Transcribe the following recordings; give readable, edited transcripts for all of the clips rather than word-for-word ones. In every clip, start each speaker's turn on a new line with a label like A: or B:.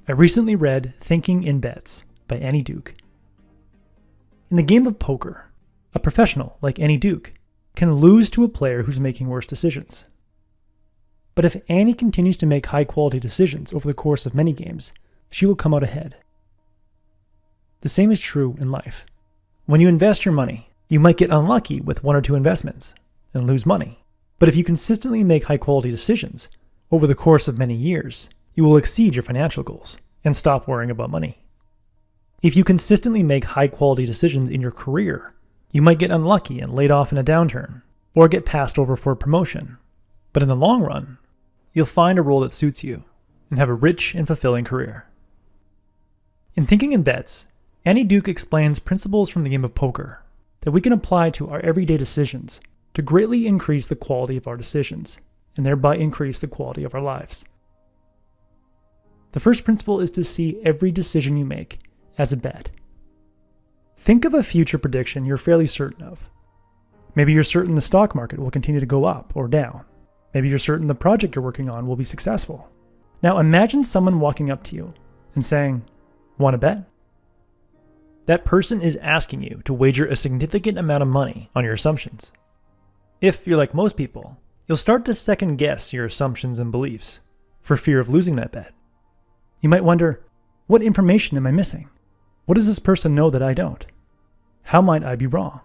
A: I recently read Thinking in Bets by Annie Duke. In the game of poker, a professional like Annie Duke can lose to a player who's making worse decisions. But if Annie continues to make high-quality decisions over the course of many games, she will come out ahead. The same is true in life. When you invest your money, you might get unlucky with one or two investments and lose money. But if you consistently make high-quality decisions over the course of many years, you will exceed your financial goals and stop worrying about money. If you consistently make high-quality decisions in your career, you might get unlucky and laid off in a downturn, or get passed over for a promotion. But in the long run, you'll find a role that suits you and have a rich and fulfilling career. In Thinking in Bets, Annie Duke explains principles from the game of poker that we can apply to our everyday decisions to greatly increase the quality of our decisions and thereby increase the quality of our lives. The first principle is to see every decision you make as a bet. Think of a future prediction you're fairly certain of. Maybe you're certain the stock market will continue to go up or down. Maybe you're certain the project you're working on will be successful. Now imagine someone walking up to you and saying, "Want to bet?" That person is asking you to wager a significant amount of money on your assumptions. If you're like most people, you'll start to second guess your assumptions and beliefs for fear of losing that bet. You might wonder, what information am I missing? What does this person know that I don't? How might I be wrong?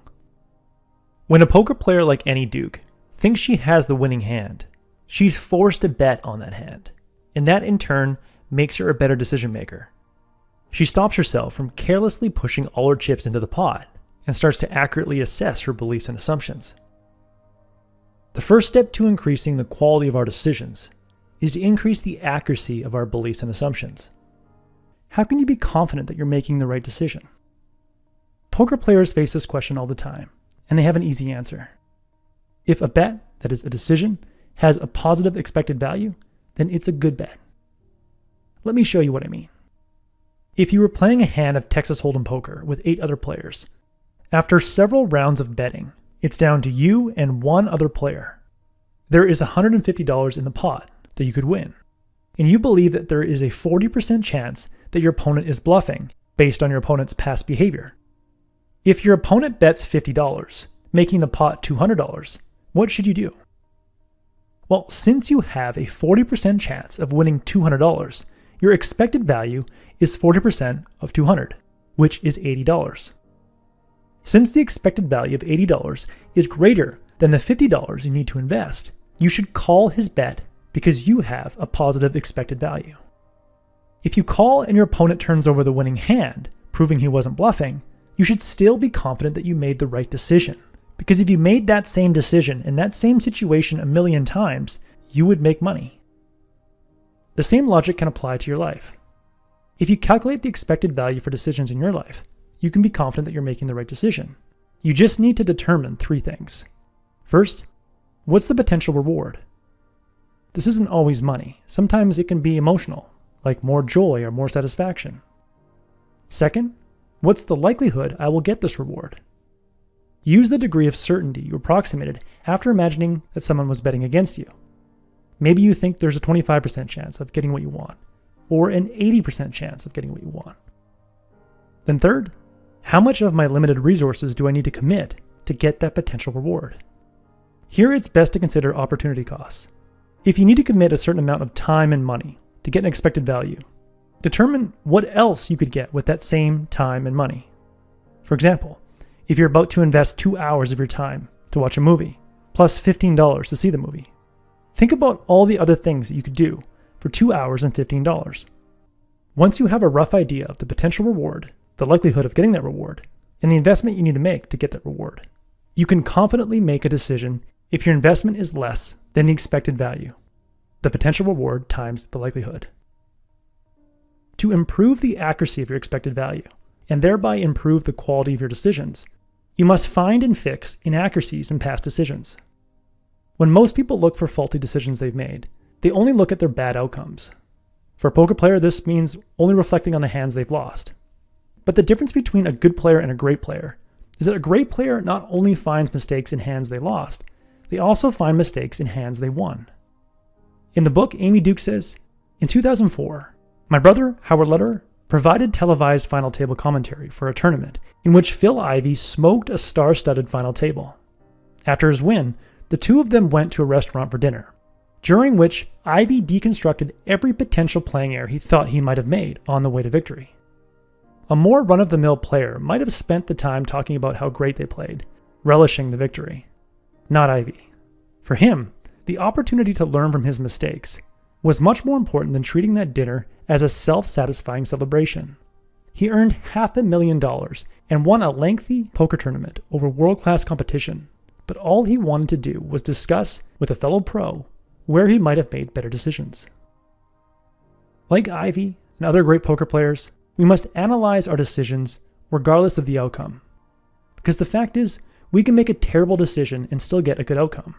A: When a poker player like Annie Duke thinks she has the winning hand, she's forced to bet on that hand, and that in turn makes her a better decision maker. She stops herself from carelessly pushing all her chips into the pot and starts to accurately assess her beliefs and assumptions. The first step to increasing the quality of our decisions is to increase the accuracy of our beliefs and assumptions. How can you be confident that you're making the right decision? Poker players face this question all the time, and they have an easy answer. If a bet, that is a decision, has a positive expected value, then it's a good bet. Let me show you what I mean. If you were playing a hand of Texas Hold'em poker with 8 other players, after several rounds of betting, it's down to you and one other player. There is $150 in the pot that you could win, and you believe that there is a 40% chance that your opponent is bluffing based on your opponent's past behavior. If your opponent bets $50, making the pot $200, what should you do? Well, since you have a 40% chance of winning $200, your expected value is 40% of 200, which is $80. Since the expected value of $80 is greater than the $50 you need to invest, you should call his bet because you have a positive expected value. If you call and your opponent turns over the winning hand, proving he wasn't bluffing, you should still be confident that you made the right decision. Because if you made that same decision in that same situation a million times, you would make money. The same logic can apply to your life. If you calculate the expected value for decisions in your life, you can be confident that you're making the right decision. You just need to determine 3 things. First, what's the potential reward? This isn't always money. Sometimes it can be emotional, like more joy or more satisfaction. Second, what's the likelihood I will get this reward? Use the degree of certainty you approximated after imagining that someone was betting against you. Maybe you think there's a 25% chance of getting what you want, or an 80% chance of getting what you want. Then third, how much of my limited resources do I need to commit to get that potential reward? Here it's best to consider opportunity costs. If you need to commit a certain amount of time and money to get an expected value, determine what else you could get with that same time and money. For example, if you're about to invest 2 hours of your time to watch a movie, plus $15 to see the movie, think about all the other things that you could do for 2 hours and $15. Once you have a rough idea of the potential reward, the likelihood of getting that reward, and the investment you need to make to get that reward, you can confidently make a decision if your investment is less than the expected value, the potential reward times the likelihood. To improve the accuracy of your expected value, and thereby improve the quality of your decisions, you must find and fix inaccuracies in past decisions. When most people look for faulty decisions they've made, they only look at their bad outcomes. For a poker player, this means only reflecting on the hands they've lost. But the difference between a good player and a great player is that a great player not only finds mistakes in hands they lost, they also find mistakes in hands they won. In the book, Amy Duke says, "In 2004, My brother, Howard Lederer, provided televised final table commentary for a tournament in which Phil Ivey smoked a star-studded final table. After his win, the two of them went to a restaurant for dinner, during which Ivey deconstructed every potential playing error he thought he might have made on the way to victory. A more run-of-the-mill player might have spent the time talking about how great they played, relishing the victory. Not Ivey. For him, the opportunity to learn from his mistakes was much more important than treating that dinner as a self-satisfying celebration. He earned $500,000 and won a lengthy poker tournament over world-class competition, but all he wanted to do was discuss with a fellow pro where he might have made better decisions. Like Ivey and other great poker players, we must analyze our decisions regardless of the outcome. Because the fact is, we can make a terrible decision and still get a good outcome.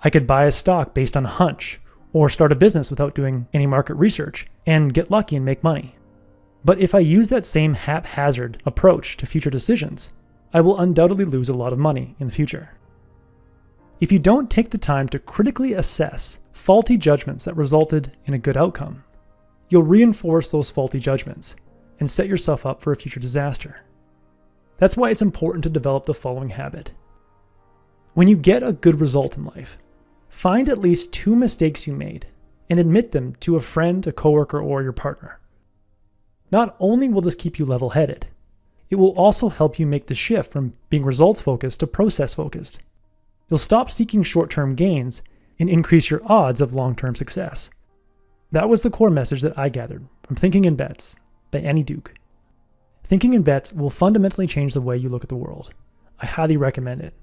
A: I could buy a stock based on a hunch, or start a business without doing any market research, and get lucky and make money. But if I use that same haphazard approach to future decisions, I will undoubtedly lose a lot of money in the future. If you don't take the time to critically assess faulty judgments that resulted in a good outcome, you'll reinforce those faulty judgments and set yourself up for a future disaster. That's why it's important to develop the following habit. When you get a good result in life, find at least 2 mistakes you made and admit them to a friend, a coworker, or your partner. Not only will this keep you level-headed, it will also help you make the shift from being results-focused to process-focused. You'll stop seeking short-term gains and increase your odds of long-term success. That was the core message that I gathered from Thinking in Bets by Annie Duke. Thinking in Bets will fundamentally change the way you look at the world. I highly recommend it.